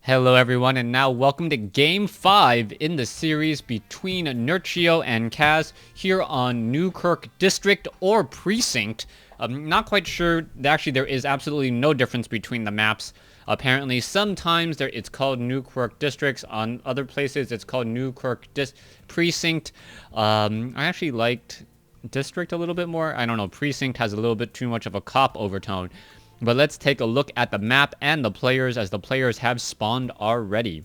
Hello everyone, and now welcome to Game 5 in the series between Nerchio and Kaz here on Newkirk District or Precinct. I'm not quite sure, actually there is absolutely no difference between the maps. Apparently sometimes it's called Newkirk Districts, on other places it's called Newkirk Precinct. I actually liked District a little bit more. I don't know, Precinct has a little bit too much of a cop overtone. But let's take a look at the map and the players, as the players have spawned already.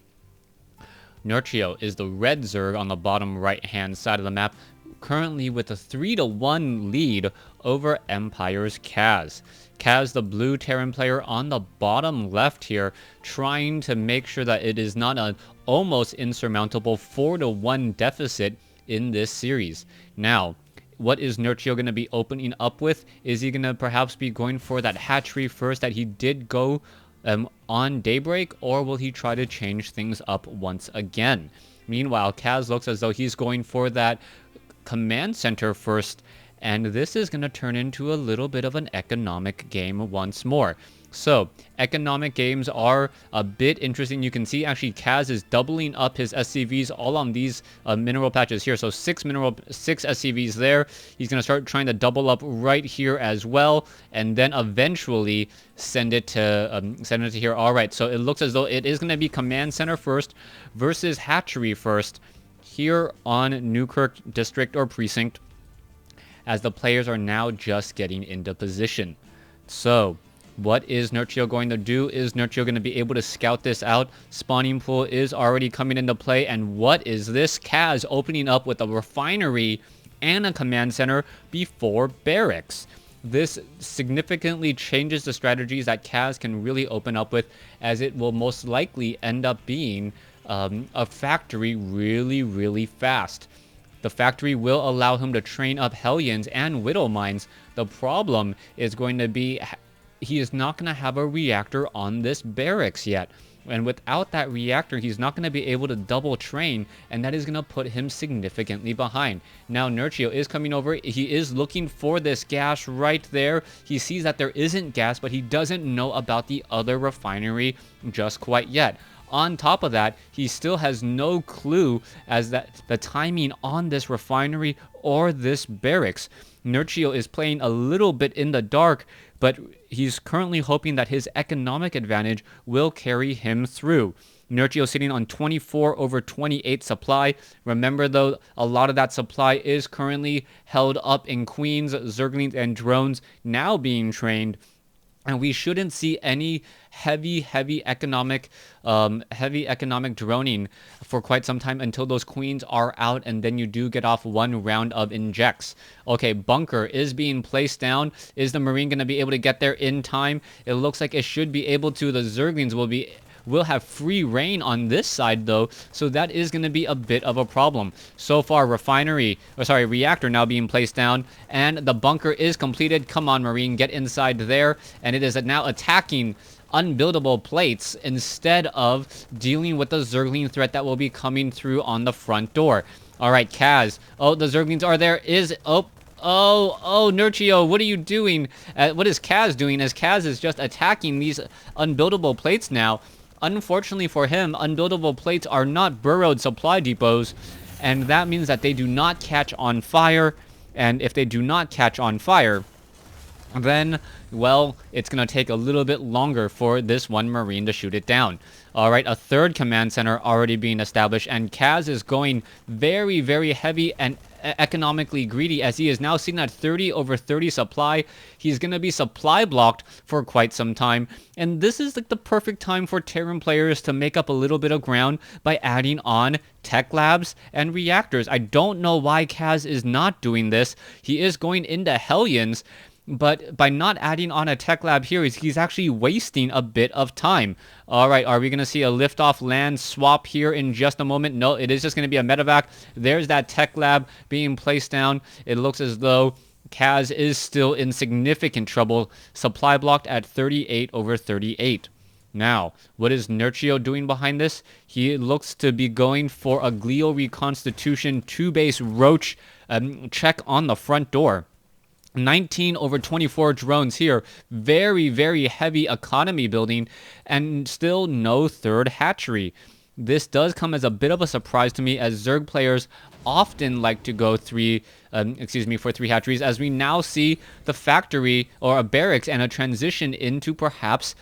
Nerchio is the red Zerg on the bottom right-hand side of the map, currently with a 3-1 lead over Empire's Kaz. Kaz, the blue Terran player, on the bottom left here, trying to make sure that it is not an almost insurmountable 4-1 deficit in this series. Now, what is Nerchio going to be opening up with? Is he going to perhaps be going for that hatchery first that he did go on Daybreak, or will he try to change things up once again? Meanwhile, Kaz looks as though he's going for that command center first, and this is going to turn into a little bit of an economic game once more. So, economic games are a bit interesting. You can see actually Kaz is doubling up his SCVs all on these mineral patches here. So 6 SCVs there. He's going to start trying to double up right here as well, and then eventually send it to here. All right, so it looks as though it is going to be command center first versus hatchery first here on Newkirk District or Precinct, as the players are now just getting into position. So, what is Nerchio going to do? Is Nerchio going to be able to scout this out? Spawning pool is already coming into play. And what is this? Kaz opening up with a refinery and a command center before barracks. This significantly changes the strategies that Kaz can really open up with, as it will most likely end up being a factory really fast. The factory will allow him to train up Hellions and Widow Mines. The problem is going to be he is not going to have a reactor on this barracks yet. And without that reactor, he's not going to be able to double train, and that is going to put him significantly behind. Now, Nerchio is coming over. He is looking for this gas right there. He sees that there isn't gas, but he doesn't know about the other refinery just quite yet. On top of that, he still has no clue as that the timing on this refinery or this barracks. Nerchio is playing a little bit in the dark, but he's currently hoping that his economic advantage will carry him through. Nerchio sitting on 24/28 supply. Remember though, a lot of that supply is currently held up in Queens, Zerglings, and drones now being trained. And we shouldn't see any heavy economic droning for quite some time until those queens are out, and then you do get off one round of injects. Okay, bunker is being placed down. Is the Marine going to be able to get there in time? It looks like it should be able to. The Zerglings will have free reign on this side though, so that is going to be a bit of a problem. So far, reactor now being placed down, and the bunker is completed. Come on, Marine, get inside there, and it is now attacking unbuildable plates instead of dealing with the Zergling threat that will be coming through on the front door. All right, Kaz. Oh, the Zerglings are there. Oh, Nerchio, what are you doing? What is Kaz doing, as Kaz is just attacking these unbuildable plates now? Unfortunately for him, unbuildable plates are not burrowed supply depots, and that means that they do not catch on fire. And if they do not catch on fire, then, well, it's going to take a little bit longer for this one Marine to shoot it down. All right, a third command center already being established, and Kaz is going very heavy and economically greedy, as he is now sitting at 30/30 supply. He's going to be supply blocked for quite some time, and this is like the perfect time for Terran players to make up a little bit of ground by adding on tech labs and reactors. I don't know why Kaz is not doing this. He is going into Hellions, but by not adding on a tech lab here, he's actually wasting a bit of time. All right, are we going to see a liftoff land swap here in just a moment? No, it is just going to be a medevac. There's that tech lab being placed down. It looks as though Kaz is still in significant trouble. Supply blocked at 38/38. Now, what is Nerchio doing behind this? He looks to be going for a Glio Reconstitution 2-base Roach check on the front door. 19 over 24 drones here. Very, very heavy economy building, and still no third hatchery. This does come as a bit of a surprise to me, as Zerg players often like to go for 3 hatcheries, as we now see the factory or a barracks and a transition into perhaps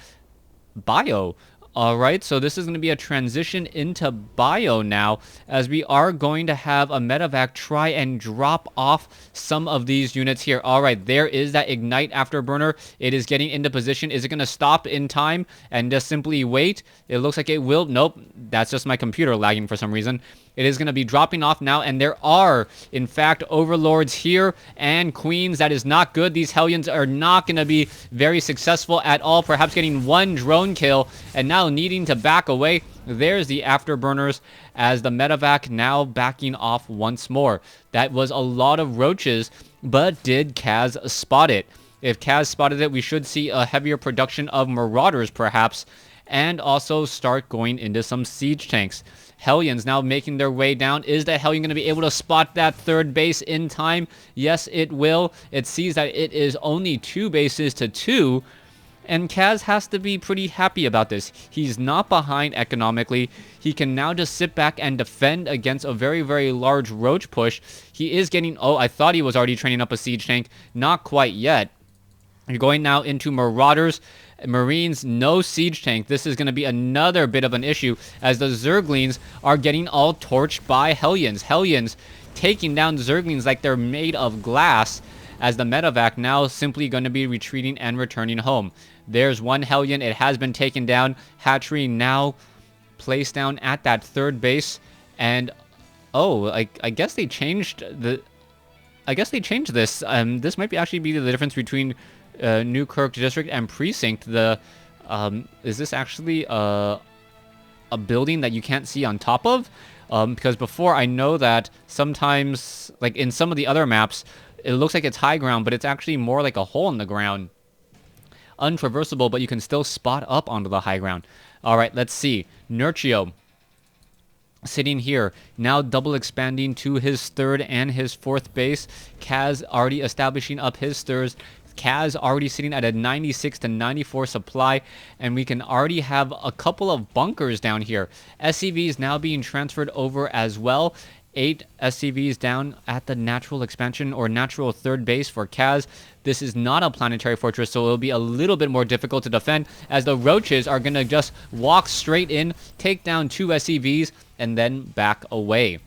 bio. All right, so this is going to be a transition into bio now, as we are going to have a medevac try and drop off some of these units here. All right, there is that ignite afterburner. It is getting into position. Is it going to stop in time and just simply wait? It looks like it will. Nope, that's just my computer lagging for some reason. It is going to be dropping off now, and there are, in fact, overlords here and queens. That is not good. These Hellions are not going to be very successful at all, perhaps getting 1 drone kill, and now needing to back away. There's the afterburners, as the medevac now backing off once more. That was a lot of roaches, but did Kaz spot it? If Kaz spotted it, we should see a heavier production of marauders, perhaps, and also start going into some siege tanks. Hellions now making their way down. Is the Hellion going to be able to spot that third base in time? Yes, it will. It sees that it is only 2 bases to 2. And Kaz has to be pretty happy about this. He's not behind economically. He can now just sit back and defend against a very, very large roach push. He is getting... Oh, I thought he was already training up a siege tank. Not quite yet. You're going now into marauders. Marines, no siege tank. This is going to be another bit of an issue, as the Zerglings are getting all torched by Hellions. Hellions taking down Zerglings like they're made of glass, as the medevac now simply going to be retreating and returning home. There's 1 Hellion. It has been taken down. Hatchery now placed down at that third base. And, oh, I guess they changed the... I guess they changed this. This might actually be the difference between Newkirk District and Precinct. Is this actually a building that you can't see on top of? Because before, I know that sometimes, like in some of the other maps, it looks like it's high ground, but it's actually more like a hole in the ground. Untraversable, but you can still spot up onto the high ground. All right, let's see. Nerchio sitting here, now double expanding to his 3rd and his 4th base. Kaz already establishing up his 3rds. Kaz already sitting at a 96 to 94 supply, and we can already have a couple of bunkers down here. SCVs now being transferred over as well. 8 SCVs down at the natural expansion or natural 3rd base for Kaz. This is not a planetary fortress, so it'll be a little bit more difficult to defend, as the roaches are going to just walk straight in, take down 2 SCVs, and then back away.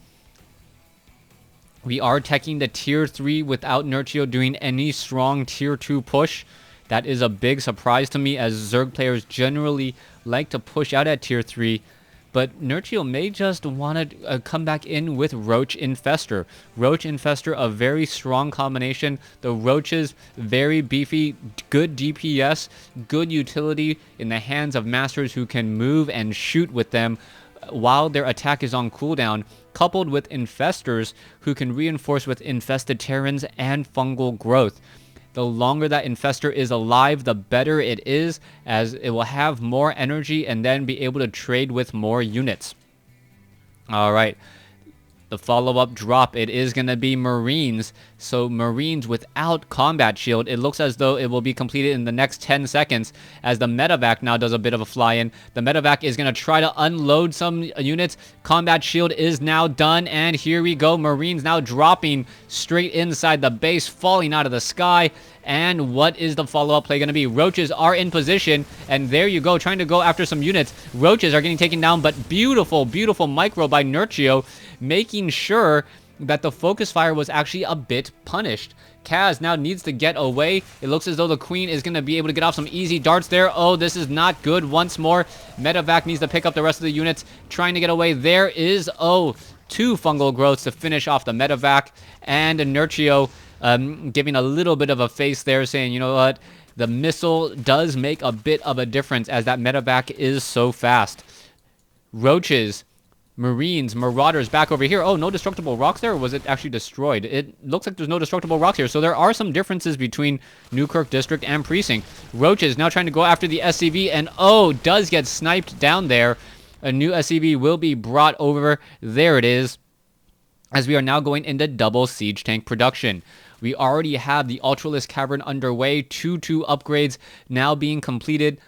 We are teching the tier 3 without Nerchio doing any strong tier 2 push. That is a big surprise to me, as Zerg players generally like to push out at tier 3. But Nerchio may just want to come back in with Roach Infester. Roach Infester, a very strong combination. The Roaches, very beefy, good DPS, good utility in the hands of masters who can move and shoot with them while their attack is on cooldown, coupled with Infestors who can reinforce with infested Terrans and fungal growth. The longer that Infestor is alive, the better it is, as it will have more energy and then be able to trade with more units. Alright, the follow-up drop, it is going to be Marines. So Marines without combat shield, it looks as though it will be completed in the next 10 seconds, as the medevac now does a bit of a fly-in. The medevac is going to try to unload some units. Combat shield is now done, and here we go. Marines now dropping straight inside the base, falling out of the sky. And what is the follow-up play going to be? Roaches are in position, and there you go, trying to go after some units. Roaches are getting taken down, but beautiful, beautiful micro by Nerchio, making sure that the focus fire was actually a bit punished. Kaz now needs to get away. It looks as though the Queen is going to be able to get off some easy darts there. Oh, this is not good once more. Medevac needs to pick up the rest of the units, trying to get away. There is, 2 fungal growths to finish off the medevac, and Nerchio giving a little bit of a face there, saying, you know what, the missile does make a bit of a difference, as that medevac is so fast. Roaches, Marines, Marauders back over here. Oh, no destructible rocks there, or was it actually destroyed? It looks like there's no destructible rocks here, so there are some differences between Newkirk District and Precinct. Roaches now trying to go after the SCV, and does get sniped down there. A new SCV will be brought over. There it is, as we are now going into double siege tank production. We already have the Ultralisk Cavern underway, 2 upgrades now being completed.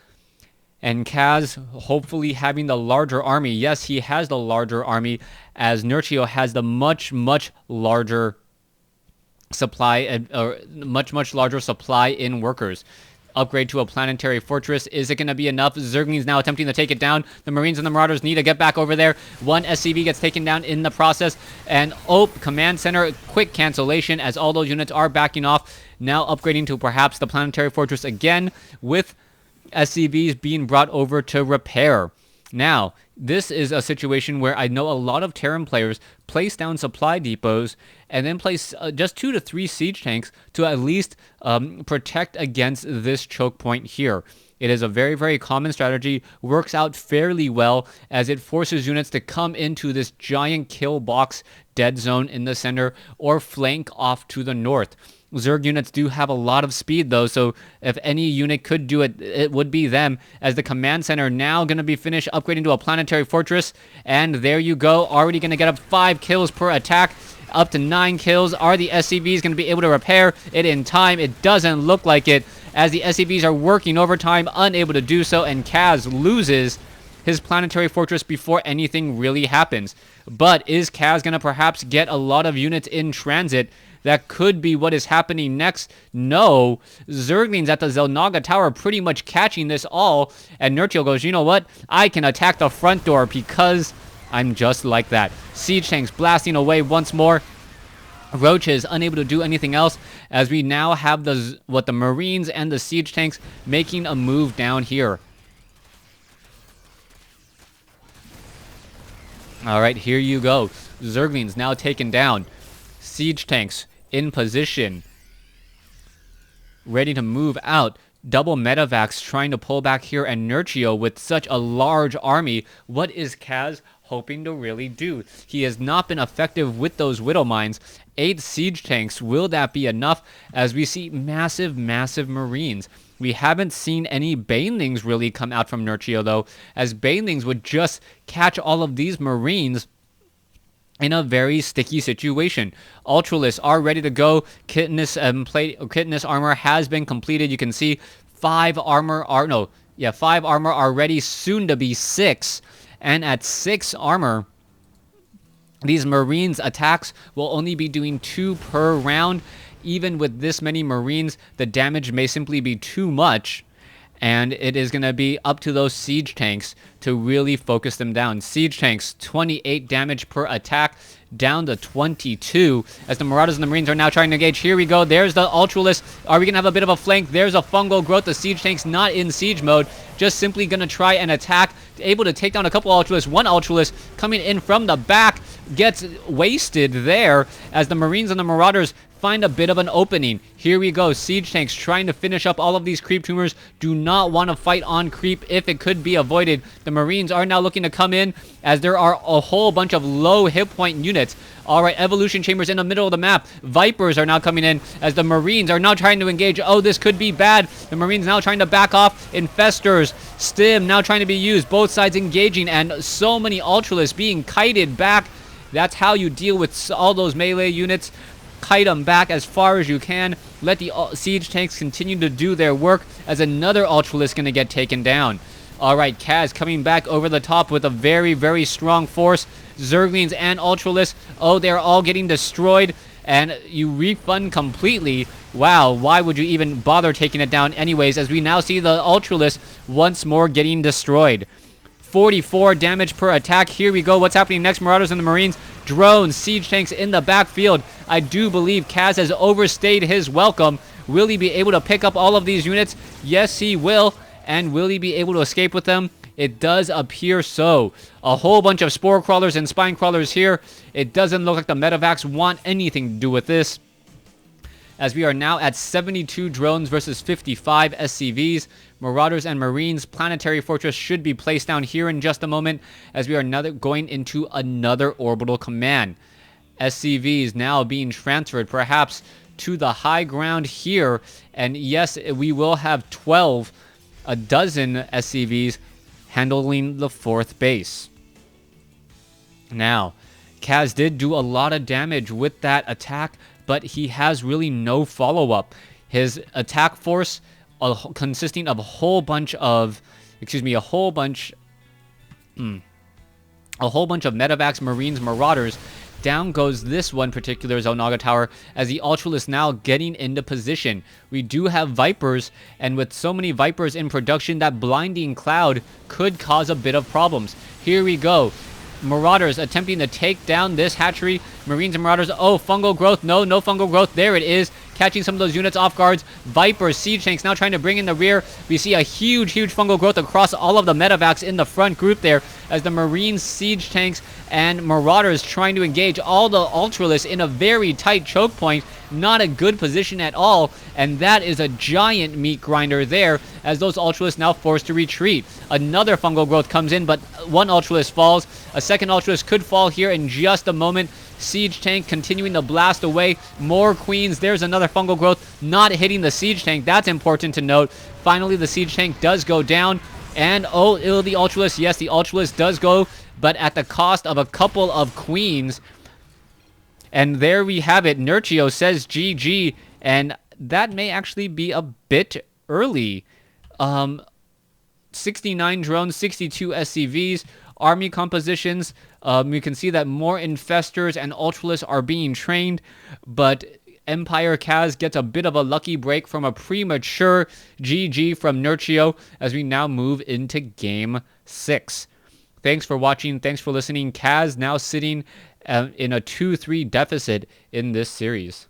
And Kaz hopefully having the larger army. Yes, he has the larger army, as Nerchio has the much larger supply, much larger supply in workers. Upgrade to a planetary fortress. Is it going to be enough? Zergling's now attempting to take it down. The Marines and the Marauders need to get back over there. One SCV gets taken down in the process. And command center, quick cancellation as all those units are backing off. Now upgrading to perhaps the planetary fortress again, with SCVs being brought over to repair. Now, this is a situation where I know a lot of Terran players place down supply depots and then place just 2 to 3 siege tanks to at least protect against this choke point here. It is a very common strategy, works out fairly well as it forces units to come into this giant kill box dead zone in the center or flank off to the north. Zerg units do have a lot of speed though, so if any unit could do it, it would be them, as the command center now going to be finished upgrading to a planetary fortress. And there you go, already going to get up 5 kills per attack, up to 9 kills. Are the SCVs going to be able to repair it in time? It doesn't look like it, as the SCVs are working overtime, unable to do so, and Kaz loses his planetary fortress before anything really happens. But is Kaz going to perhaps get a lot of units in transit? That could be what is happening next. No, Zerglings at the Zelnaga Tower pretty much catching this all, and Nerchio goes, you know what? I can attack the front door because I'm just like that. Siege tanks blasting away once more. Roaches unable to do anything else, as we now have the Marines and the siege tanks making a move down here. All right, here you go. Zerglings now taken down. Siege tanks in position, ready to move out. Double Metavacs trying to pull back here, and Nerchio with such a large army. What is Kaz hoping to really do? He has not been effective with those Widow Mines. 8 siege tanks, will that be enough? As we see massive Marines. We haven't seen any Banelings really come out from Nerchio though, as Banelings would just catch all of these Marines in a very sticky situation. Ultralists are ready to go. Chitinous armor has been completed. You can see 5 armor are ready, soon to be 6. And at 6 armor, these Marines attacks will only be doing 2 per round. Even with this many Marines, the damage may simply be too much, and it is going to be up to those siege tanks to really focus them down. Siege tanks, 28 damage per attack, down to 22, as the Marauders and the Marines are now trying to engage. Here we go. There's the Ultralisk. Are we going to have a bit of a flank? There's a fungal growth. The siege tank's not in siege mode, just simply going to try and attack, able to take down a couple Ultralisks. One Ultralisk coming in from the back gets wasted there, as the Marines and the Marauders find a bit of an opening. Here we go. Siege tanks trying to finish up all of these creep tumors. Do not want to fight on creep if it could be avoided. The Marines are now looking to come in, as there are a whole bunch of low hit point units. All right, evolution chambers in the middle of the map. Vipers are now coming in, as the Marines are now trying to engage. Oh, this could be bad. The Marines now trying to back off. Infestors, Stim now trying to be used. Both sides engaging, and so many Ultralisks being kited back. That's how you deal with all those melee units. Kite them back as far as you can. Let the siege tanks continue to do their work, as another Ultralisk going to get taken down. All right, Kaz coming back over the top with a very strong force. Zerglings and Ultralisks, oh, they're all getting destroyed, and you refund completely. Wow, why would you even bother taking it down anyways, as we now see the Ultralisks once more getting destroyed. 44 damage per attack. Here we go. What's happening next? Marauders and the Marines. Drones, siege tanks in the backfield. I do believe Kaz has overstayed his welcome. Will he be able to pick up all of these units? Yes, he will. And will he be able to escape with them? It does appear so. A whole bunch of spore crawlers and spine crawlers here. It doesn't look like the Metavacs want anything to do with this, as we are now at 72 drones versus 55 SCVs. Marauders and Marines. Planetary Fortress should be placed down here in just a moment, as we are going into another orbital command. SCVs now being transferred perhaps to the high ground here. And yes, we will have a dozen SCVs handling the 4th base. Now, Kaz did do a lot of damage with that attack, but he has really no follow-up. His attack force, consisting of a whole bunch of medevacs, marines, marauders. Down goes this one particular Xel'Naga tower as the Ultralisk now getting into position. We do have Vipers, and with so many Vipers in production, that blinding cloud could cause a bit of problems. Here we go. Marauders attempting to take down this hatchery. Marines and Marauders. Oh, fungal growth. No fungal growth. There it is. Catching some of those units off guards. Vipers, siege tanks now trying to bring in the rear. We see a huge fungal growth across all of the medevacs in the front group there as the Marines, siege tanks, and Marauders trying to engage all the Ultralisks in a very tight choke point. Not a good position at all, and that is a giant meat grinder there as those Ultralisks now forced to retreat. Another fungal growth comes in, but one Ultralisk falls. A second Ultralisk could fall here in just a moment. Siege tank continuing to blast away. More queens. There's another fungal growth not hitting the siege tank. That's important to note. Finally, the siege tank does go down. And the Ultralisk. Yes, the Ultralisk does go, but at the cost of a couple of queens. And there we have it. Nerchio says GG, and that may actually be a bit early. 69 drones, 62 SCVs, army compositions. We can see that more infestors and Ultralisks are being trained, but Empire Kaz gets a bit of a lucky break from a premature GG from Nerchio as we now move into Game 6. Thanks for watching. Thanks for listening. Kaz now sitting in a 2-3 deficit in this series.